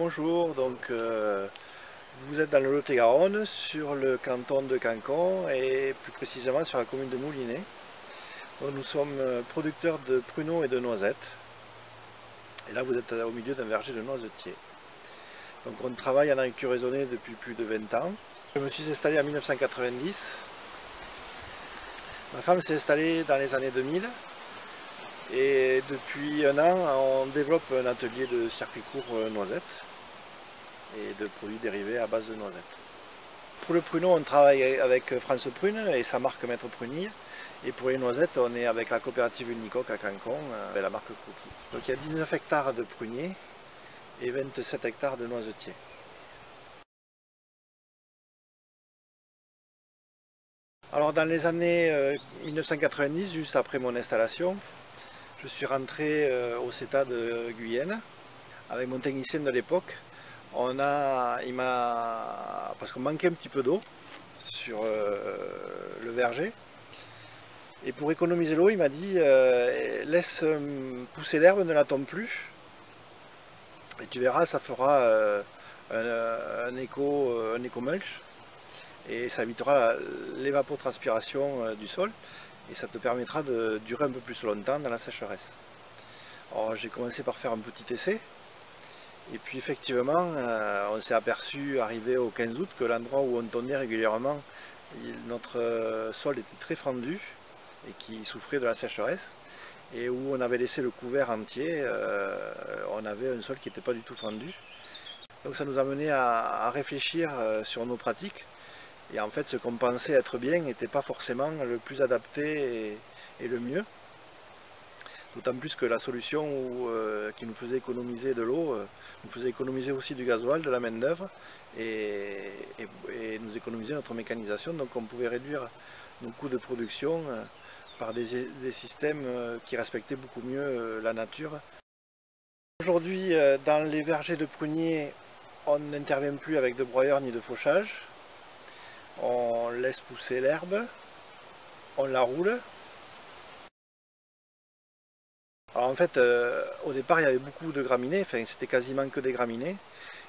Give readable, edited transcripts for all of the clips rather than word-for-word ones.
Bonjour, vous êtes dans le Lot-et-Garonne, sur le canton de Cancon et plus précisément sur la commune de Moulinet. Donc, nous sommes producteurs de pruneaux et de noisettes. Et là vous êtes au milieu d'un verger de noisetiers. Donc on travaille en agriculture raisonnée depuis plus de 20 ans. Je me suis installé en 1990. Ma femme s'est installée dans les années 2000. Et depuis un an, on développe un atelier de circuit court noisettes et de produits dérivés à base de noisettes. Pour le pruneau, on travaille avec France Prune et sa marque Maître Prunille. Et pour les noisettes, on est avec la coopérative Unicoque à Cancon, avec la marque Cookie. Donc il y a 19 hectares de pruniers et 27 hectares de noisetiers. Alors dans les années 1990, juste après mon installation, je suis rentré au CETA de Guyenne avec mon technicien de l'époque. Parce qu'on manquait un petit peu d'eau sur le verger. Et pour économiser l'eau, il m'a dit laisse pousser l'herbe, ne la tombe plus. Et tu verras, ça fera un éco-mulch. Et ça évitera l'évapotranspiration du sol. Et ça te permettra de durer un peu plus longtemps dans la sécheresse. Alors j'ai commencé par faire un petit essai. Et puis effectivement, on s'est aperçu, arrivé au 15 août, que l'endroit où on tondait régulièrement, notre sol était très fendu et qui souffrait de la sécheresse. Et où on avait laissé le couvert entier, on avait un sol qui n'était pas du tout fendu. Donc ça nous a mené à réfléchir sur nos pratiques. Et en fait, ce qu'on pensait être bien n'était pas forcément le plus adapté et le mieux. D'autant plus que la solution qui nous faisait économiser de l'eau, nous faisait économiser aussi du gasoil, de la main d'œuvre et nous économiser notre mécanisation. Donc on pouvait réduire nos coûts de production par des systèmes qui respectaient beaucoup mieux la nature. Aujourd'hui, dans les vergers de pruniers, on n'intervient plus avec de broyeurs ni de fauchage. On laisse pousser l'herbe, on la roule. Alors en fait, au départ il y avait beaucoup de graminées, enfin c'était quasiment que des graminées.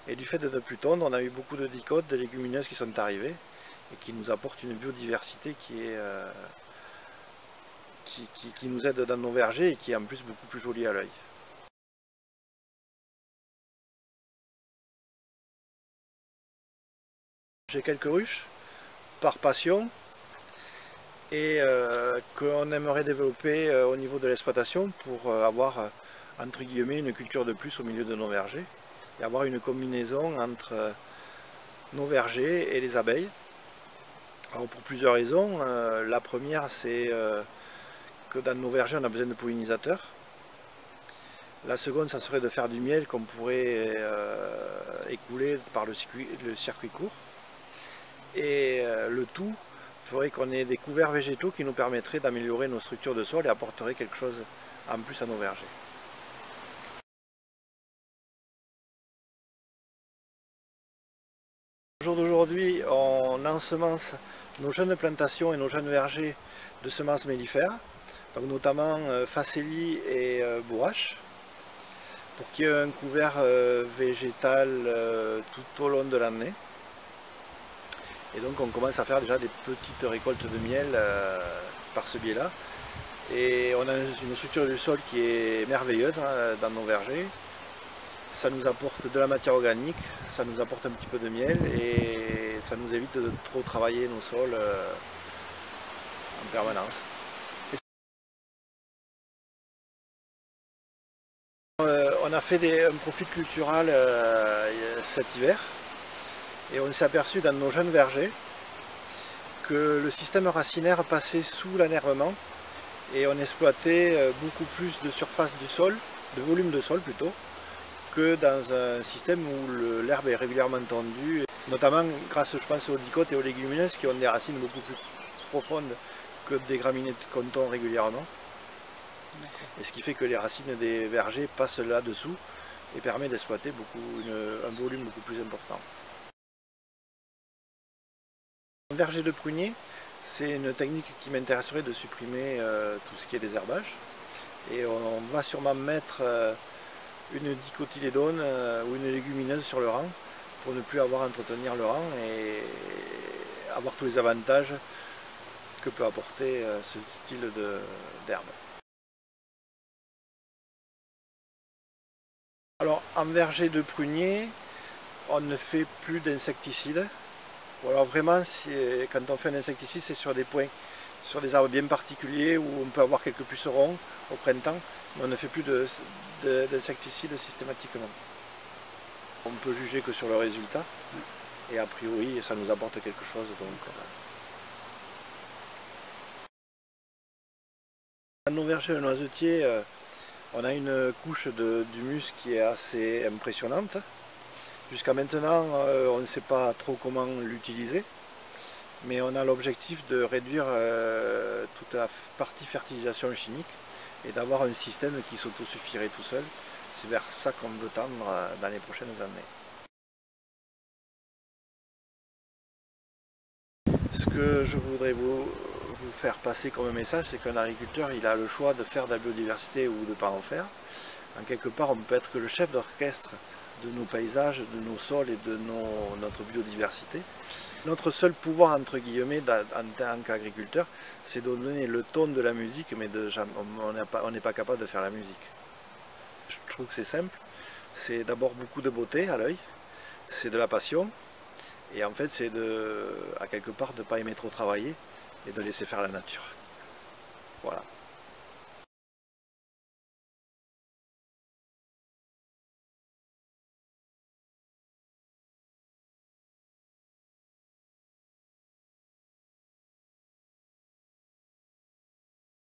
Et du fait de ne plus tondre, on a eu beaucoup de dicotes, de légumineuses qui sont arrivées et qui nous apportent une biodiversité qui nous aide dans nos vergers et qui est en plus beaucoup plus jolie à l'œil. J'ai quelques ruches par passion et qu'on aimerait développer au niveau de l'exploitation pour avoir entre guillemets une culture de plus au milieu de nos vergers et avoir une combinaison entre nos vergers et les abeilles. Alors pour plusieurs raisons. La première, c'est que dans nos vergers on a besoin de pollinisateurs. La seconde, ça serait de faire du miel qu'on pourrait écouler par le circuit court. Et le tout ferait qu'on ait des couverts végétaux qui nous permettraient d'améliorer nos structures de sol et apporteraient quelque chose en plus à nos vergers. Au jour d'aujourd'hui, on ensemence nos jeunes plantations et nos jeunes vergers de semences mellifères, donc notamment facélie et bourrache, pour qu'il y ait un couvert végétal tout au long de l'année. Et donc on commence à faire déjà des petites récoltes de miel par ce biais-là. Et on a une structure du sol qui est merveilleuse dans nos vergers. Ça nous apporte de la matière organique, ça nous apporte un petit peu de miel et ça nous évite de trop travailler nos sols en permanence. On a fait un profil cultural cet hiver. Et on s'est aperçu dans nos jeunes vergers que le système racinaire passait sous l'enherbement et on exploitait beaucoup plus de surface du sol, de volume de sol plutôt, que dans un système où l'herbe est régulièrement tendue, notamment grâce, je pense, aux dicotes et aux légumineuses qui ont des racines beaucoup plus profondes que des graminées qu'on tond régulièrement. Et ce qui fait que les racines des vergers passent là-dessous et permet d'exploiter un volume beaucoup plus important. Un verger de prunier, c'est une technique qui m'intéresserait de supprimer tout ce qui est désherbage. Et on va sûrement mettre une dicotylédone ou une légumineuse sur le rang pour ne plus avoir à entretenir le rang et avoir tous les avantages que peut apporter ce style d'herbe. Alors en verger de prunier, on ne fait plus d'insecticides. Ou alors vraiment, quand on fait un insecticide, c'est sur des points, sur des arbres bien particuliers où on peut avoir quelques pucerons au printemps, mais on ne fait plus d'insecticides systématiquement. On peut juger que sur le résultat, et a priori ça nous apporte quelque chose. Dans nos vergers de noisetiers, on a une couche d'humus qui est assez impressionnante. Jusqu'à maintenant, on ne sait pas trop comment l'utiliser, mais on a l'objectif de réduire toute la partie fertilisation chimique et d'avoir un système qui s'autosuffirait tout seul. C'est vers ça qu'on veut tendre dans les prochaines années. Ce que je voudrais vous faire passer comme message, c'est qu'un agriculteur, il a le choix de faire de la biodiversité ou de ne pas en faire. En quelque part, on peut être que le chef d'orchestre de nos paysages, de nos sols et de notre biodiversité. Notre seul pouvoir, entre guillemets, en tant qu'agriculteur, c'est de donner le ton de la musique, mais on n'est pas capable de faire la musique. Je trouve que c'est simple. C'est d'abord beaucoup de beauté à l'œil, c'est de la passion, et en fait c'est à quelque part de ne pas aimer trop travailler et de laisser faire la nature. Voilà.